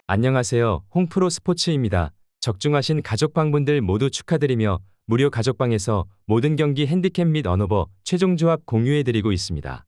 안녕하세요. 홍프로 스포츠입니다. 적중하신 가족방분들 모두 축하드리며 무료 가족방에서 모든 경기 핸디캡 및 언오버 최종 조합 공유해드리고 있습니다.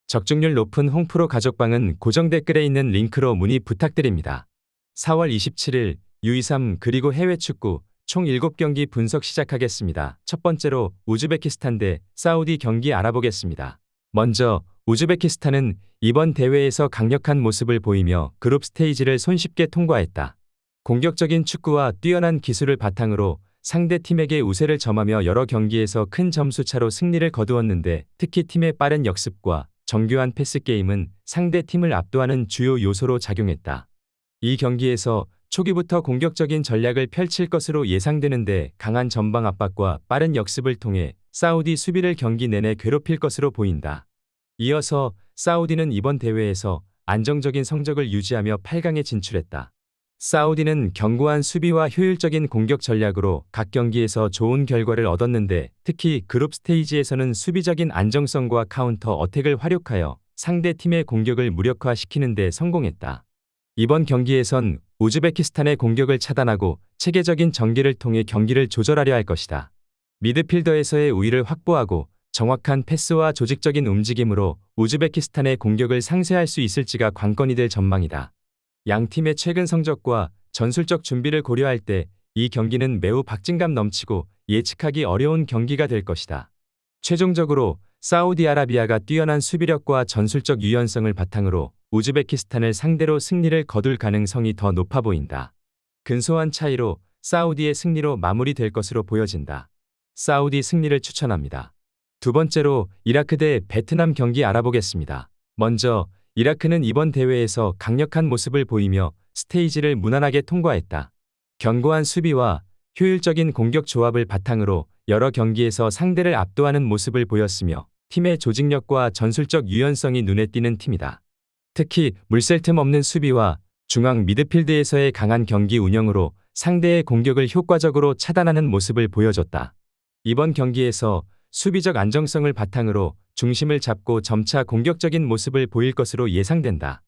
적중률 높은 홍프로 가족방은 고정 댓글에 있는 링크로 문의 부탁드립니다. 4월 27일 U23 그리고 해외 축구 총 7경기 분석 시작하겠습니다. 첫 번째로 우즈베키스탄 대 사우디 경기 알아보겠습니다. 먼저 우즈베키스탄은 이번 대회에서 강력한 모습을 보이며 그룹 스테이지를 손쉽게 통과했다. 공격적인 축구와 뛰어난 기술을 바탕으로 상대 팀에게 우세를 점하며 여러 경기에서 큰 점수차로 승리를 거두었는데 특히 팀의 빠른 역습과 정교한 패스 게임은 상대 팀을 압도하는 주요 요소로 작용했다. 이 경기에서 초기부터 공격적인 전략을 펼칠 것으로 예상되는데 강한 전방 압박과 빠른 역습을 통해 사우디 수비를 경기 내내 괴롭힐 것으로 보인다. 이어서 사우디는 이번 대회에서 안정적인 성적을 유지하며 8강에 진출했다. 사우디는 견고한 수비와 효율적인 공격 전략으로 각 경기에서 좋은 결과를 얻었는데 특히 그룹 스테이지에서는 수비적인 안정성과 카운터 어택을 활용하여 상대 팀의 공격을 무력화시키는 데 성공했다. 이번 경기에선 우즈베키스탄의 공격을 차단하고 체계적인 전개를 통해 경기를 조절하려 할 것이다. 미드필더에서의 우위를 확보하고 정확한 패스와 조직적인 움직임으로 우즈베키스탄의 공격을 상쇄할 수 있을지가 관건이 될 전망이다. 양 팀의 최근 성적과 전술적 준비를 고려할 때 이 경기는 매우 박진감 넘치고 예측하기 어려운 경기가 될 것이다. 최종적으로 사우디아라비아가 뛰어난 수비력과 전술적 유연성을 바탕으로 우즈베키스탄을 상대로 승리를 거둘 가능성이 더 높아 보인다. 근소한 차이로 사우디의 승리로 마무리될 것으로 보여진다. 사우디 승리를 추천합니다. 두 번째로 이라크 대 베트남 경기 알아보겠습니다. 먼저 이라크는 이번 대회에서 강력한 모습을 보이며 스테이지를 무난하게 통과했다. 견고한 수비와 효율적인 공격 조합을 바탕으로 여러 경기에서 상대를 압도하는 모습을 보였으며 팀의 조직력과 전술적 유연성이 눈에 띄는 팀이다. 특히 물샐 틈 없는 수비와 중앙 미드필드에서의 강한 경기 운영으로 상대의 공격을 효과적으로 차단하는 모습을 보여줬다. 이번 경기에서 수비적 안정성을 바탕으로 중심을 잡고 점차 공격적인 모습을 보일 것으로 예상된다.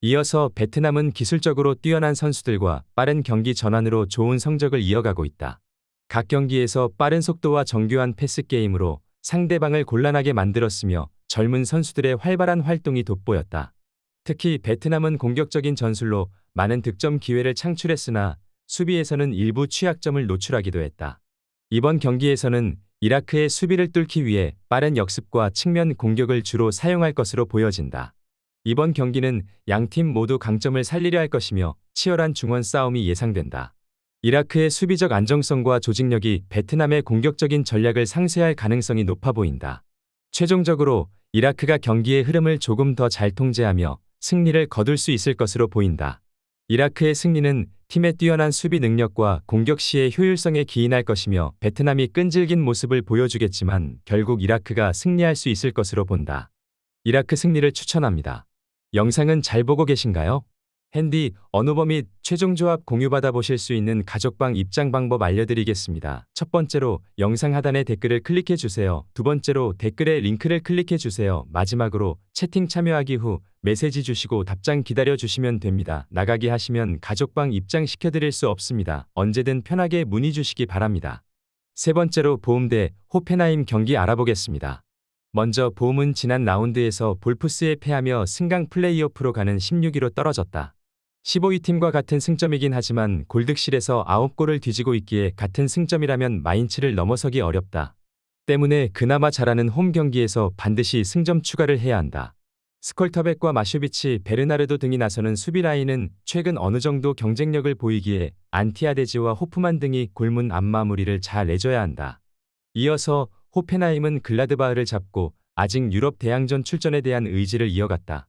이어서 베트남은 기술적으로 뛰어난 선수들과 빠른 경기 전환으로 좋은 성적을 이어가고 있다. 각 경기에서 빠른 속도와 정교한 패스 게임으로 상대방을 곤란하게 만들었으며 젊은 선수들의 활발한 활동이 돋보였다. 특히 베트남은 공격적인 전술로 많은 득점 기회를 창출했으나 수비에서는 일부 취약점을 노출하기도 했다. 이번 경기에서는 이라크의 수비를 뚫기 위해 빠른 역습과 측면 공격을 주로 사용할 것으로 보여진다. 이번 경기는 양팀 모두 강점을 살리려 할 것이며 치열한 중원 싸움이 예상된다. 이라크의 수비적 안정성과 조직력이 베트남의 공격적인 전략을 상쇄할 가능성이 높아 보인다. 최종적으로 이라크가 경기의 흐름을 조금 더 잘 통제하며 승리를 거둘 수 있을 것으로 보인다. 이라크의 승리는 팀의 뛰어난 수비 능력과 공격 시의 효율성에 기인할 것이며 베트남이 끈질긴 모습을 보여주겠지만 결국 이라크가 승리할 수 있을 것으로 본다. 이라크 승리를 추천합니다. 영상은 잘 보고 계신가요? 핸디, 언오버 및 최종 조합 공유받아 보실 수 있는 가족방 입장 방법 알려드리겠습니다. 첫 번째로 영상 하단에 댓글을 클릭해 주세요. 두 번째로 댓글에 링크를 클릭해 주세요. 마지막으로 채팅 참여하기 후 메시지 주시고 답장 기다려 주시면 됩니다. 나가기 하시면 가족방 입장 시켜드릴 수 없습니다. 언제든 편하게 문의 주시기 바랍니다. 세 번째로 보움 대 호펜하임 경기 알아보겠습니다. 먼저 보움은 지난 라운드에서 볼프스에 패하며 승강 플레이오프로 가는 16위로 떨어졌다. 15위 팀과 같은 승점이긴 하지만 골득실에서 9골을 뒤지고 있기에 같은 승점이라면 마인츠를 넘어서기 어렵다. 때문에 그나마 잘하는 홈 경기에서 반드시 승점 추가를 해야 한다. 스콜터백과 마쇼비치, 베르나르도 등이 나서는 수비 라인은 최근 어느 정도 경쟁력을 보이기에 안티아데지와 호프만 등이 골문 앞마무리를 잘 내줘야 한다. 이어서 호펜하임은 글라드바흐를 잡고 아직 유럽 대항전 출전에 대한 의지를 이어갔다.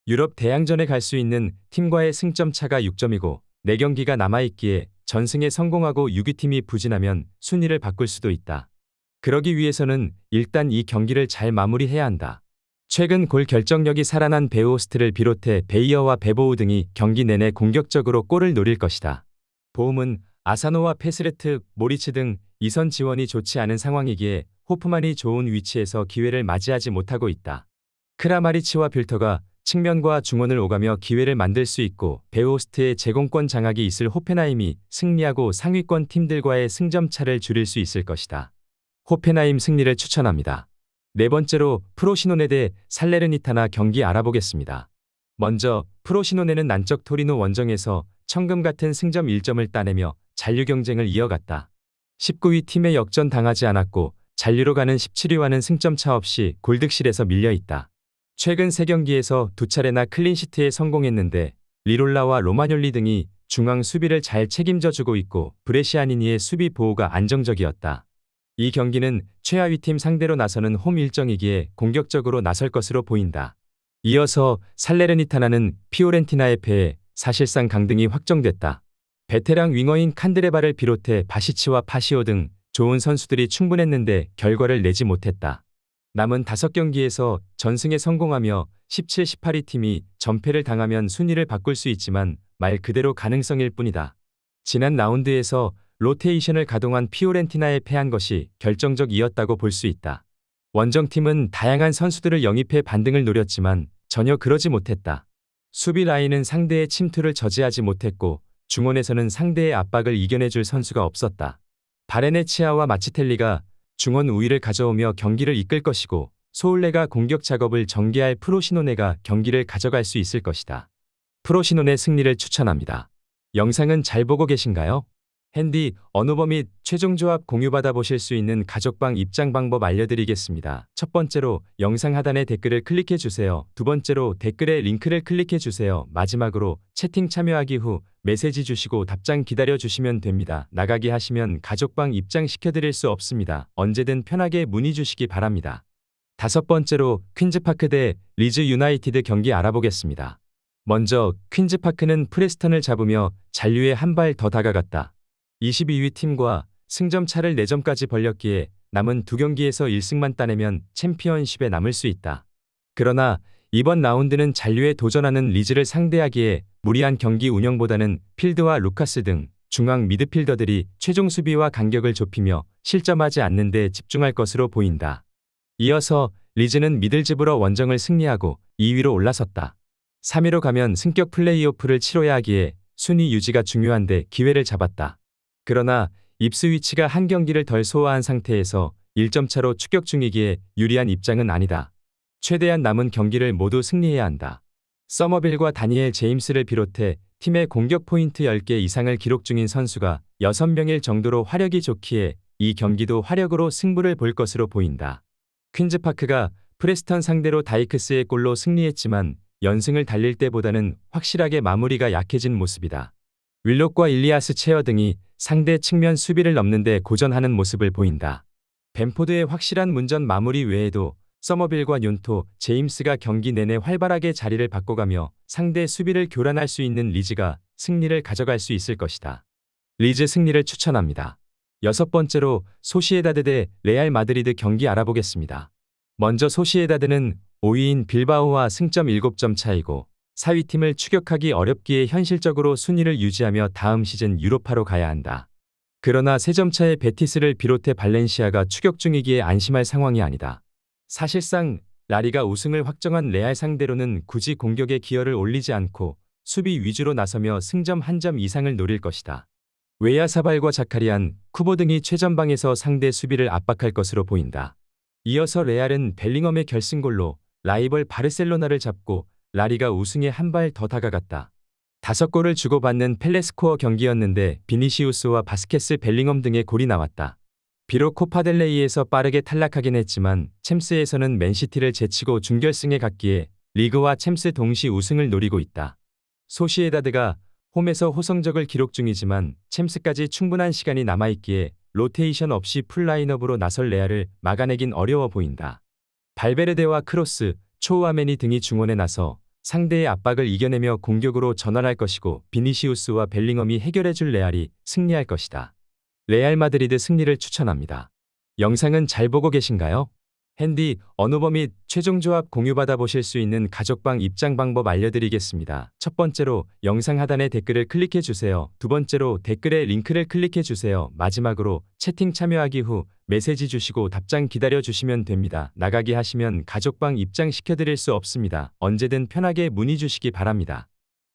유럽 대항전에 갈 수 있는 팀과의 승점 차가 6점이고 4경기가 남아있기에 전승에 성공하고 6위 팀이 부진하면 순위를 바꿀 수도 있다. 그러기 위해서는 일단 이 경기를 잘 마무리해야 한다. 최근 골 결정력이 살아난 베오스트를 비롯해 베이어와 베보우 등이 경기 내내 공격적으로 골을 노릴 것이다. 보움은 아사노와 페스레트, 모리츠 등 이선 지원이 좋지 않은 상황이기에 호프만이 좋은 위치에서 기회를 맞이하지 못하고 있다. 크라마리치와 뷸터가 측면과 중원을 오가며 기회를 만들 수 있고 베호스트의 제공권 장악이 있을 호펜하임이 승리하고 상위권 팀들과의 승점 차를 줄일 수 있을 것이다. 호펜하임 승리를 추천합니다. 네 번째로 프로시노네 대 살레르니타나 경기 알아보겠습니다. 먼저 프로시노네는 난적 토리노 원정에서 천금 같은 승점 1점을 따내며 잔류 경쟁을 이어갔다. 19위 팀에 역전 당하지 않았고 잔류로 가는 17위와는 승점 차 없이 골득실에서 밀려있다. 최근 3경기에서 2차례나 클린시트에 성공했는데 리롤라와 로마뇰리 등이 중앙 수비를 잘 책임져주고 있고 브레시아니니의 수비 보호가 안정적이었다. 이 경기는 최하위팀 상대로 나서는 홈 일정이기에 공격적으로 나설 것으로 보인다. 이어서 살레르니타나는 피오렌티나에 패해 사실상 강등이 확정됐다. 베테랑 윙어인 칸드레바를 비롯해 바시치와 파시오 등 좋은 선수들이 충분했는데 결과를 내지 못했다. 남은 5경기에서 전승에 성공하며 17, 18위 팀이 전패를 당하면 순위를 바꿀 수 있지만 말 그대로 가능성일 뿐이다. 지난 라운드에서 로테이션을 가동한 피오렌티나에 패한 것이 결정적이었다고 볼 수 있다. 원정팀은 다양한 선수들을 영입해 반등을 노렸지만 전혀 그러지 못했다. 수비 라인은 상대의 침투를 저지하지 못했고 중원에서는 상대의 압박을 이겨내줄 선수가 없었다. 바레네치아와 마치텔리가 중원 우위를 가져오며 경기를 이끌 것이고 소울레가 공격 작업을 전개할 프로시노네가 경기를 가져갈 수 있을 것이다. 프로시노네 승리를 추천합니다. 영상은 잘 보고 계신가요? 핸디, 언어버 및 최종 조합 공유받아 보실 수 있는 가족방 입장 방법 알려드리겠습니다. 첫 번째로 영상 하단에 댓글을 클릭해 주세요. 두 번째로 댓글에 링크를 클릭해 주세요. 마지막으로 채팅 참여하기 후 메시지 주시고 답장 기다려 주시면 됩니다. 나가기 하시면 가족방 입장 시켜드릴 수 없습니다. 언제든 편하게 문의 주시기 바랍니다. 다섯 번째로 퀸즈파크 대 리즈 유나이티드 경기 알아보겠습니다. 먼저 퀸즈파크는 프레스턴을 잡으며 잔류에 한 발 더 다가갔다. 22위 팀과 승점 차를 4점까지 벌렸기에 남은 2경기에서 1승만 따내면 챔피언십에 남을 수 있다. 그러나 이번 라운드는 잔류에 도전하는 리즈를 상대하기에 무리한 경기 운영보다는 필드와 루카스 등 중앙 미드필더들이 최종 수비와 간격을 좁히며 실점하지 않는 데 집중할 것으로 보인다. 이어서 리즈는 미들즈브러 원정을 승리하고 2위로 올라섰다. 3위로 가면 승격 플레이오프를 치러야 하기에 순위 유지가 중요한데 기회를 잡았다. 그러나 입스위치가 한 경기를 덜 소화한 상태에서 1점 차로 추격 중이기에 유리한 입장은 아니다. 최대한 남은 경기를 모두 승리해야 한다. 서머빌과 다니엘 제임스를 비롯해 팀의 공격 포인트 10개 이상을 기록 중인 선수가 6명일 정도로 화력이 좋기에 이 경기도 화력으로 승부를 볼 것으로 보인다. 퀸즈파크가 프레스턴 상대로 다이크스의 골로 승리했지만 연승을 달릴 때보다는 확실하게 마무리가 약해진 모습이다. 윌록과 일리아스 체어 등이 상대 측면 수비를 넘는 데 고전하는 모습을 보인다. 벤포드의 확실한 문전 마무리 외에도 서머빌과 뇰토, 제임스가 경기 내내 활발하게 자리를 바꿔가며 상대 수비를 교란할 수 있는 리즈가 승리를 가져갈 수 있을 것이다. 리즈 승리를 추천합니다. 여섯 번째로 소시에다드 대 레알 마드리드 경기 알아보겠습니다. 먼저 소시에다드는 5위인 빌바오와 승점 7점 차이고 4위 팀을 추격하기 어렵기에 현실적으로 순위를 유지하며 다음 시즌 유로파로 가야 한다. 그러나 3점 차의 베티스를 비롯해 발렌시아가 추격 중이기에 안심할 상황이 아니다. 사실상 라리가 우승을 확정한 레알 상대로는 굳이 공격에 기여를 올리지 않고 수비 위주로 나서며 승점 1점 이상을 노릴 것이다. 웨야사발과 자카리안, 쿠보 등이 최전방에서 상대 수비를 압박할 것으로 보인다. 이어서 레알은 벨링엄의 결승골로 라이벌 바르셀로나를 잡고 라리가 우승에 한 발 더 다가갔다. 5골을 주고받는 펠레스코어 경기였는데 비니시우스와 바스케스 벨링엄 등의 골이 나왔다. 비록 코파델레이에서 빠르게 탈락하긴 했지만 챔스에서는 맨시티를 제치고 준결승에 갔기에 리그와 챔스 동시 우승을 노리고 있다. 소시에다드가 홈에서 호성적을 기록 중이지만 챔스까지 충분한 시간이 남아있기에 로테이션 없이 풀라인업으로 나설 레알을 막아내긴 어려워 보인다. 발베르데와 크로스, 초우아메니 등이 중원에 나서 상대의 압박을 이겨내며 공격으로 전환할 것이고 비니시우스와 벨링엄이 해결해줄 레알이 승리할 것이다. 레알 마드리드 승리를 추천합니다. 영상은 잘 보고 계신가요? 핸디, 언어버 및 최종 조합 공유받아 보실 수 있는 가족방 입장 방법 알려드리겠습니다. 첫 번째로 영상 하단의 댓글을 클릭해 주세요. 두 번째로 댓글에 링크를 클릭해 주세요. 마지막으로 채팅 참여하기 후 메시지 주시고 답장 기다려 주시면 됩니다. 나가기 하시면 가족방 입장 시켜드릴 수 없습니다. 언제든 편하게 문의 주시기 바랍니다.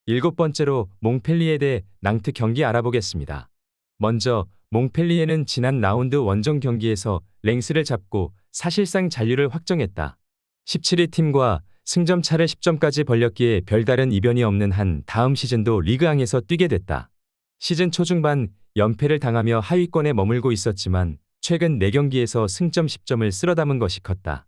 일곱 번째로 몽펠리에 낭트 경기 알아보겠습니다. 먼저 몽펠리에는 지난 라운드 원정 경기에서 랭스를 잡고 사실상 잔류를 확정했다. 17위 팀과 승점 차를 10점까지 벌렸기에 별다른 이변이 없는 한 다음 시즌도 리그왕에서 뛰게 됐다. 시즌 초중반 연패를 당하며 하위권에 머물고 있었지만 최근 4경기에서 승점 10점을 쓸어담은 것이 컸다.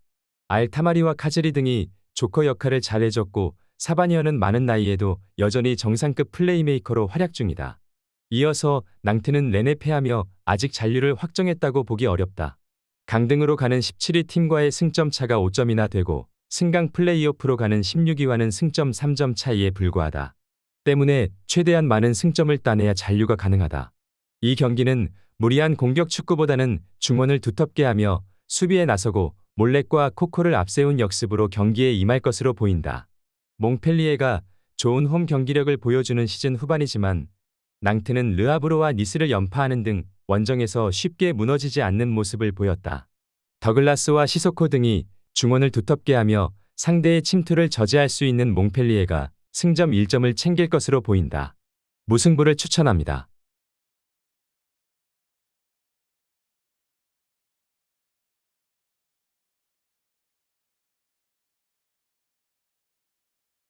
알타마리와 카즈리 등이 조커 역할을 잘해줬고 사바니어는 많은 나이에도 여전히 정상급 플레이메이커로 활약 중이다. 이어서 낭트는 렌에 패하며 아직 잔류를 확정했다고 보기 어렵다. 강등으로 가는 17위 팀과의 승점 차가 5점이나 되고 승강 플레이오프로 가는 16위와는 승점 3점 차이에 불과하다. 때문에 최대한 많은 승점을 따내야 잔류가 가능하다. 이 경기는 무리한 공격 축구보다는 중원을 두텁게 하며 수비에 나서고 몰렉과 코코를 앞세운 역습으로 경기에 임할 것으로 보인다. 몽펠리에가 좋은 홈 경기력을 보여주는 시즌 후반이지만 낭트는 르하브로와 니스를 연파하는 등 원정에서 쉽게 무너지지 않는 모습을 보였다. 더글라스와 시소코 등이 중원을 두텁게 하며 상대의 침투를 저지할 수 있는 몽펠리에가 승점 1점을 챙길 것으로 보인다. 무승부를 추천합니다.